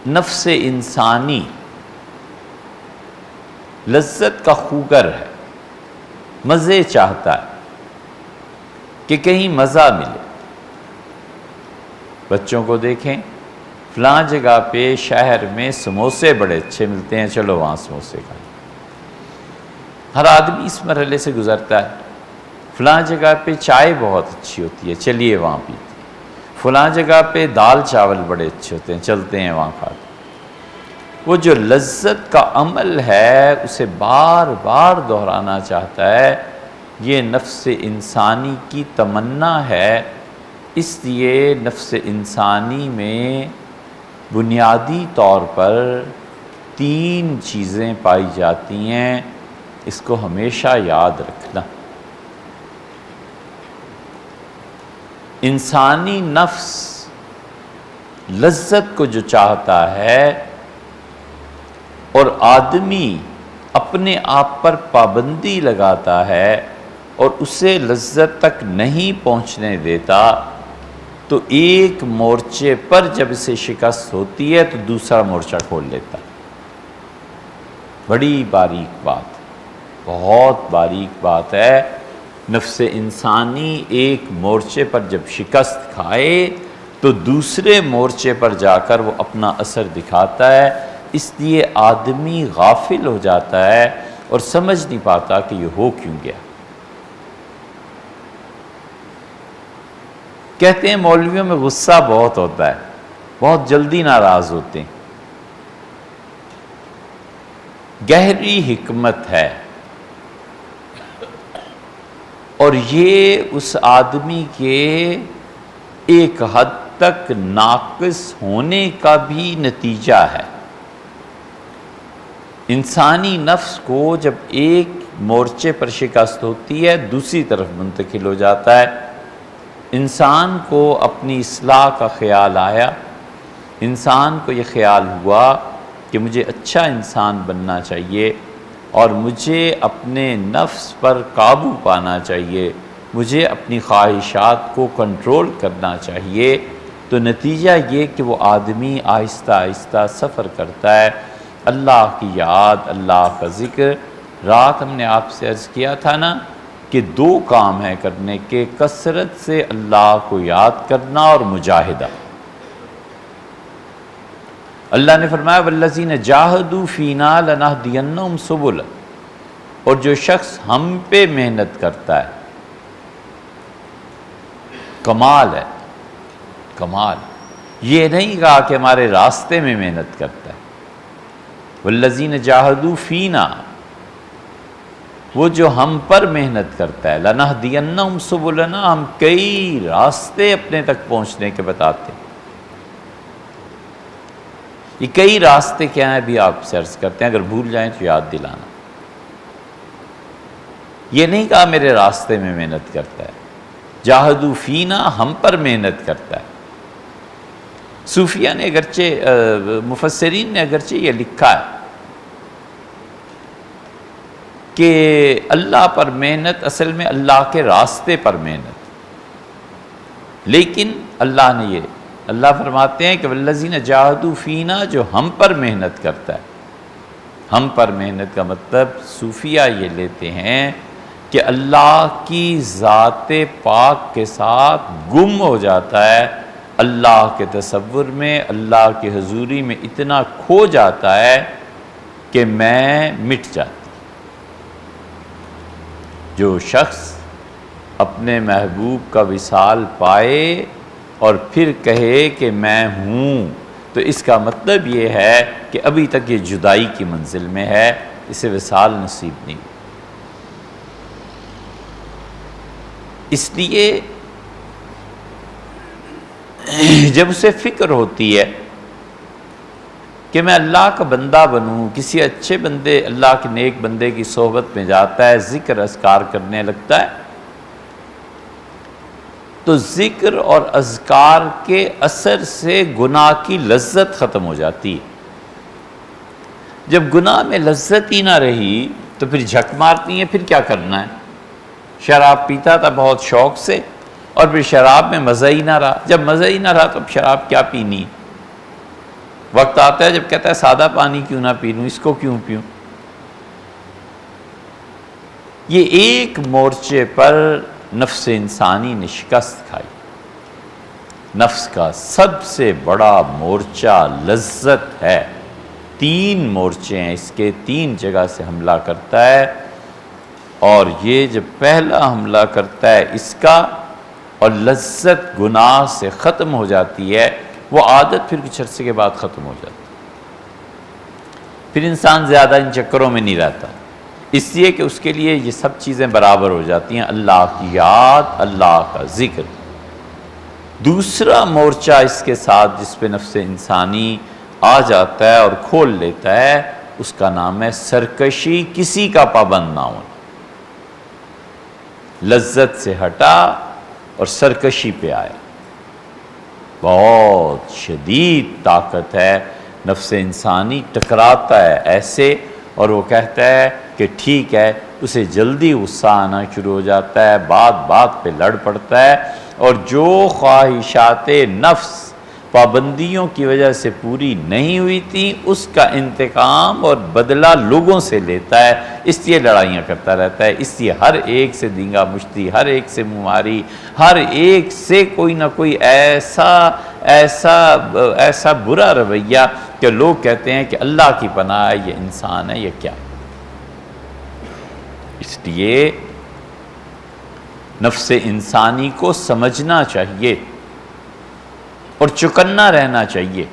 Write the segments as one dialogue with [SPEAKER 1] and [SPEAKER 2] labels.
[SPEAKER 1] نفس انسانی لذت کا خوگر ہے، مزے چاہتا ہے کہ کہیں مزہ ملے۔ بچوں کو دیکھیں، فلاں جگہ پہ شہر میں سموسے بڑے اچھے ملتے ہیں، چلو وہاں سموسے کھائیں۔ ہر آدمی اس مرحلے سے گزرتا ہے۔ فلاں جگہ پہ چائے بہت اچھی ہوتی ہے، چلیے وہاں پیتے ہیں۔ فلاں جگہ پہ دال چاول بڑے اچھے ہوتے ہیں، چلتے ہیں وہاں کھاتے ہیں۔ وہ جو لذت کا عمل ہے اسے بار بار دہرانا چاہتا ہے، یہ نفس انسانی کی تمنا ہے۔ اس لیے نفس انسانی میں بنیادی طور پر 3 چیزیں پائی جاتی ہیں، اس کو ہمیشہ یاد رکھنا۔ انسانی نفس لذت کو جو چاہتا ہے اور آدمی اپنے آپ پر پابندی لگاتا ہے اور اسے لذت تک نہیں پہنچنے دیتا، تو ایک مورچے پر جب اسے شکست ہوتی ہے تو دوسرا مورچہ کھول لیتا ہے۔ بڑی باریک بات، بہت باریک بات ہے۔ نفس انسانی ایک مورچے پر جب شکست کھائے تو دوسرے مورچے پر جا کر وہ اپنا اثر دکھاتا ہے۔ اس لیے آدمی غافل ہو جاتا ہے اور سمجھ نہیں پاتا کہ یہ ہو کیوں گیا۔ کہتے ہیں مولویوں میں غصہ بہت ہوتا ہے، بہت جلدی ناراض ہوتے ہیں۔ گہری حکمت ہے، اور یہ اس آدمی کے ایک حد تک ناقص ہونے کا بھی نتیجہ ہے۔ انسانی نفس کو جب ایک مورچے پر شکست ہوتی ہے دوسری طرف منتقل ہو جاتا ہے۔ انسان کو اپنی اصلاح کا خیال آیا، انسان کو یہ خیال ہوا کہ مجھے اچھا انسان بننا چاہیے اور مجھے اپنے نفس پر قابو پانا چاہیے، مجھے اپنی خواہشات کو کنٹرول کرنا چاہیے، تو نتیجہ یہ کہ وہ آدمی آہستہ آہستہ سفر کرتا ہے۔ اللہ کی یاد، اللہ کا ذکر۔ رات ہم نے آپ سے عرض کیا تھا نا کہ 2 کام ہیں کرنے کے، کثرت سے اللہ کو یاد کرنا اور مجاہدہ۔ اللہ نے فرمایا والذین جاہدوا فینا لنہدینہم سبلنا، اور جو شخص ہم پہ محنت کرتا ہے، کمال ہے، کمال۔ یہ نہیں کہا کہ ہمارے راستے میں محنت کرتا ہے۔ والذین جاہدوا فینا، وہ جو ہم پر محنت کرتا ہے، لنہدینہم سبلنا، ہم کئی راستے اپنے تک پہنچنے کے بتاتے ہیں۔ یہ کئی راستے کیا ہیں بھی آپ سے عرض کرتے ہیں، اگر بھول جائیں تو یاد دلانا۔ یہ نہیں کہا میرے راستے میں محنت کرتا ہے، جاہدوا فینا، ہم پر محنت کرتا ہے۔ صوفیہ نے اگرچہ، مفسرین نے اگرچہ یہ لکھا ہے کہ اللہ پر محنت اصل میں اللہ کے راستے پر محنت، لیکن اللہ نے یہ، اللہ فرماتے ہیں کہ والذین جاہدوا فینا، جو ہم پر محنت کرتا ہے۔ ہم پر محنت کا مطلب صوفیہ یہ لیتے ہیں کہ اللہ کی ذات پاک کے ساتھ گم ہو جاتا ہے، اللہ کے تصور میں، اللہ کی حضوری میں اتنا کھو جاتا ہے کہ میں مٹ جاتی۔ جو شخص اپنے محبوب کا وصال پائے اور پھر کہے کہ میں ہوں، تو اس کا مطلب یہ ہے کہ ابھی تک یہ جدائی کی منزل میں ہے، اسے وصال نصیب نہیں۔ اس لیے جب اسے فکر ہوتی ہے کہ میں اللہ کا بندہ بنوں، کسی اچھے بندے، اللہ کے نیک بندے کی صحبت میں جاتا ہے، ذکر اذکار کرنے لگتا ہے، تو ذکر اور اذکار کے اثر سے گناہ کی لذت ختم ہو جاتی ہے۔ جب گناہ میں لذت ہی نہ رہی تو پھر جھک مارتی ہے، پھر کیا کرنا ہے؟ شراب پیتا تھا بہت شوق سے، اور پھر شراب میں مزہ ہی نہ رہا، جب مزہ ہی نہ رہا تو اب شراب کیا پینی؟ وقت آتا ہے جب کہتا ہے سادہ پانی کیوں نہ پی لوں، اس کو کیوں پیوں۔ یہ ایک مورچے پر نفس انسانی نے شکست کھائی۔ نفس کا سب سے بڑا مورچہ لذت ہے۔ 3 مورچے ہیں اس کے، 3 جگہ سے حملہ کرتا ہے، اور یہ جب پہلا حملہ کرتا ہے اس کا، اور لذت گناہ سے ختم ہو جاتی ہے، وہ عادت پھر کچھ عرصے کے بعد ختم ہو جاتی ہے، پھر انسان زیادہ ان چکروں میں نہیں رہتا، اس لیے کہ اس کے لیے یہ سب چیزیں برابر ہو جاتی ہیں، اللہ کی یاد، اللہ کا ذکر۔ دوسرا مورچہ اس کے ساتھ جس پہ نفس انسانی آ جاتا ہے اور کھول لیتا ہے، اس کا نام ہے سرکشی، کسی کا پابند نہ ہونا۔ لذت سے ہٹا اور سرکشی پہ آیا۔ بہت شدید طاقت ہے، نفس انسانی ٹکراتا ہے ایسے، اور وہ کہتا ہے کہ ٹھیک ہے، اسے جلدی غصہ آنا شروع ہو جاتا ہے، بات بات پہ لڑ پڑتا ہے، اور جو خواہشات نفس پابندیوں کی وجہ سے پوری نہیں ہوئی تھی، اس کا انتقام اور بدلہ لوگوں سے لیتا ہے، اس لیے لڑائیاں کرتا رہتا ہے، اس لیے ہر ایک سے دینگا مشتی، ہر ایک سے مماری، ہر ایک سے کوئی نہ کوئی ایسا برا رویہ کہ لوگ کہتے ہیں کہ اللہ کی پناہ ہے، یہ انسان ہے، یہ کیا ہے۔ اس لیے نفس انسانی کو سمجھنا چاہیے اور چکنا رہنا چاہیے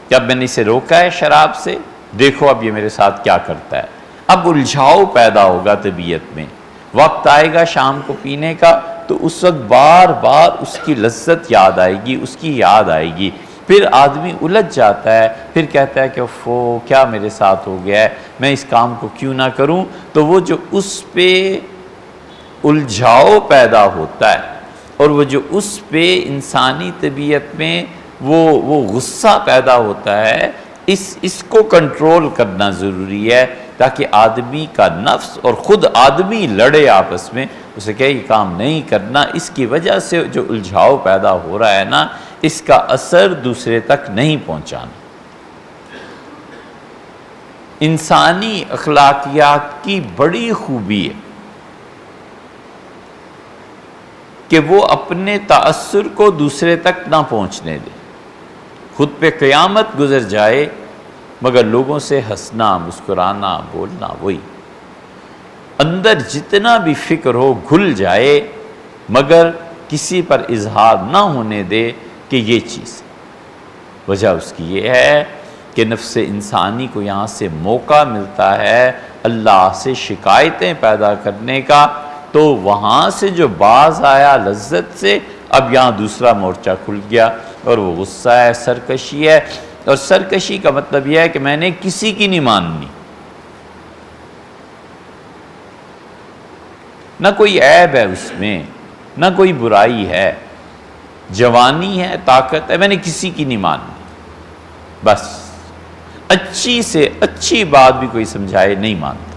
[SPEAKER 1] کہ اب میں نے اسے روکا ہے شراب سے، دیکھو اب یہ میرے ساتھ کیا کرتا ہے۔ اب الجھاؤ پیدا ہوگا طبیعت میں، وقت آئے گا شام کو پینے کا، تو اس وقت بار بار اس کی لذت یاد آئے گی، اس کی یاد آئے گی، پھر آدمی الجھ جاتا ہے، پھر کہتا ہے کہ اوفو کیا میرے ساتھ ہو گیا ہے، میں اس کام کو کیوں نہ کروں۔ تو وہ جو اس پہ الجھاؤ پیدا ہوتا ہے، اور وہ جو اس پہ انسانی طبیعت میں وہ غصہ پیدا ہوتا ہے، اس کو کنٹرول کرنا ضروری ہے، تاکہ آدمی کا نفس اور خود آدمی لڑے آپس میں، اسے کہ یہ کام نہیں کرنا۔ اس کی وجہ سے جو الجھاؤ پیدا ہو رہا ہے نا، اس کا اثر دوسرے تک نہیں پہنچانا۔ انسانی اخلاقیات کی بڑی خوبی ہے کہ وہ اپنے تأثر کو دوسرے تک نہ پہنچنے دے، خود پہ قیامت گزر جائے مگر لوگوں سے ہنسنا، مسکرانا، بولنا، وہی اندر جتنا بھی فکر ہو گھل جائے، مگر کسی پر اظہار نہ ہونے دے کہ یہ چیز۔ وجہ اس کی یہ ہے کہ نفس انسانی کو یہاں سے موقع ملتا ہے اللہ سے شکایتیں پیدا کرنے کا، تو وہاں سے جو باز آیا لذت سے، اب یہاں دوسرا مورچہ کھل گیا، اور وہ غصہ ہے، سرکشی ہے۔ اور سرکشی کا مطلب یہ ہے کہ میں نے کسی کی نہیں ماننی، نہ کوئی عیب ہے اس میں، نہ کوئی برائی ہے، جوانی ہے، طاقت ہے، میں نے کسی کی نہیں ماننی، بس اچھی سے اچھی بات بھی کوئی سمجھائے نہیں مانتے۔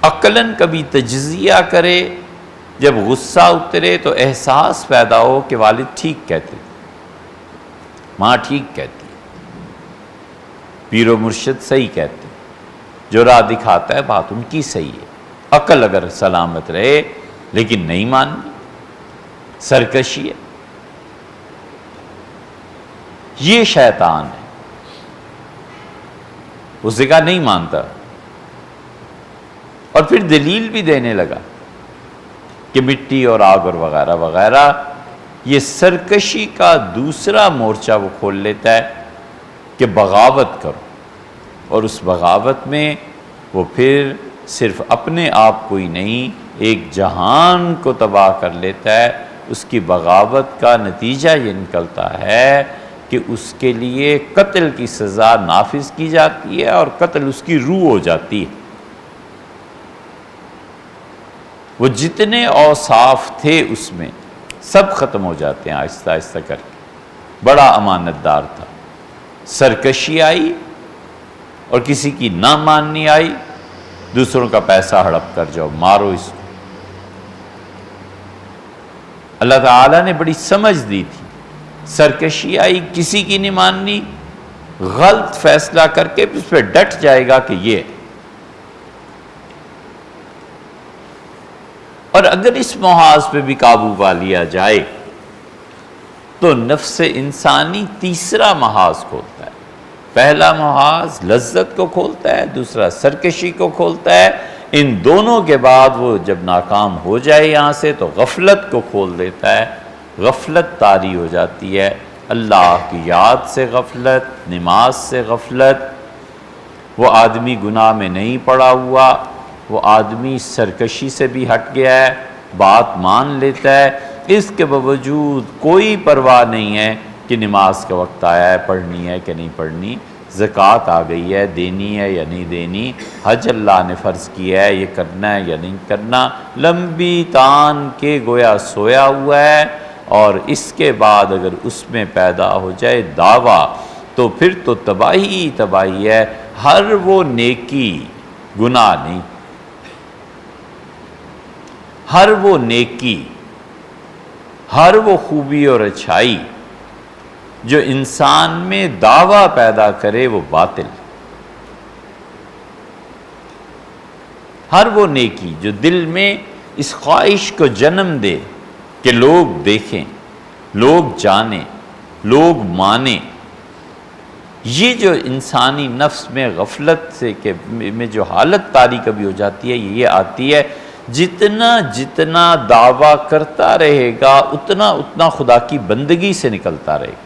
[SPEAKER 1] عقلاً کبھی تجزیہ کرے، جب غصہ اترے تو احساس پیدا ہو کہ والد ٹھیک کہتے، ماں ٹھیک کہتی، پیر و مرشد صحیح کہتے، جو راہ دکھاتا ہے بات ان کی صحیح ہے، عقل اگر سلامت رہے، لیکن نہیں ماننی، سرکشی ہے، یہ شیطان ہے۔ اس جگہ نہیں مانتا، اور پھر دلیل بھی دینے لگا کہ مٹی اور آگ اور وغیرہ وغیرہ۔ یہ سرکشی کا دوسرا مورچہ وہ کھول لیتا ہے کہ بغاوت کرو، اور اس بغاوت میں وہ پھر صرف اپنے آپ کو ہی نہیں، ایک جہان کو تباہ کر لیتا ہے۔ اس کی بغاوت کا نتیجہ یہ نکلتا ہے کہ اس کے لیے قتل کی سزا نافذ کی جاتی ہے، اور قتل اس کی روح ہو جاتی ہے۔ وہ جتنے اوصاف تھے اس میں سب ختم ہو جاتے ہیں آہستہ آہستہ کر کے۔ بڑا امانت دار تھا، سرکشی آئی اور کسی کی نہ ماننی آئی، دوسروں کا پیسہ ہڑپ کر جاؤ، مارو اس کو۔ اللہ تعالیٰ نے بڑی سمجھ دی تھی سرکشی آئی کسی کی نہیں ماننی، غلط فیصلہ کر کے اس پہ ڈٹ جائے گا کہ یہ. اور اگر اس محاذ پہ بھی قابو پا لیا جائے تو نفس انسانی تیسرا محاذ کھولتا ہے. پہلا محاذ لذت کو کھولتا ہے، دوسرا سرکشی کو کھولتا ہے. ان دونوں کے بعد وہ جب ناکام ہو جائے یہاں سے تو غفلت کو کھول دیتا ہے. غفلت طاری ہو جاتی ہے، اللہ کی یاد سے غفلت، نماز سے غفلت. وہ آدمی گناہ میں نہیں پڑا ہوا، وہ آدمی سرکشی سے بھی ہٹ گیا ہے، بات مان لیتا ہے، اس کے باوجود کوئی پرواہ نہیں ہے کہ نماز کا وقت آیا ہے، پڑھنی ہے کہ نہیں پڑھنی، زکوٰۃ آ گئی ہے، دینی ہے یا نہیں دینی، حج اللہ نے فرض کیا ہے، یہ کرنا ہے یا نہیں کرنا. لمبی تان کے گویا سویا ہوا ہے. اور اس کے بعد اگر اس میں پیدا ہو جائے دعویٰ تو پھر تو تباہی ہی تباہی ہے. ہر وہ نیکی گناہ نہیں، ہر وہ نیکی، ہر وہ خوبی اور اچھائی جو انسان میں دعویٰ پیدا کرے وہ باطل. ہر وہ نیکی جو دل میں اس خواہش کو جنم دے کہ لوگ دیکھیں، لوگ جانیں، لوگ مانیں، یہ جو انسانی نفس میں غفلت سے میں جو حالت طاری کبھی ہو جاتی ہے یہ آتی ہے. جتنا جتنا دعویٰ کرتا رہے گا اتنا اتنا خدا کی بندگی سے نکلتا رہے گا.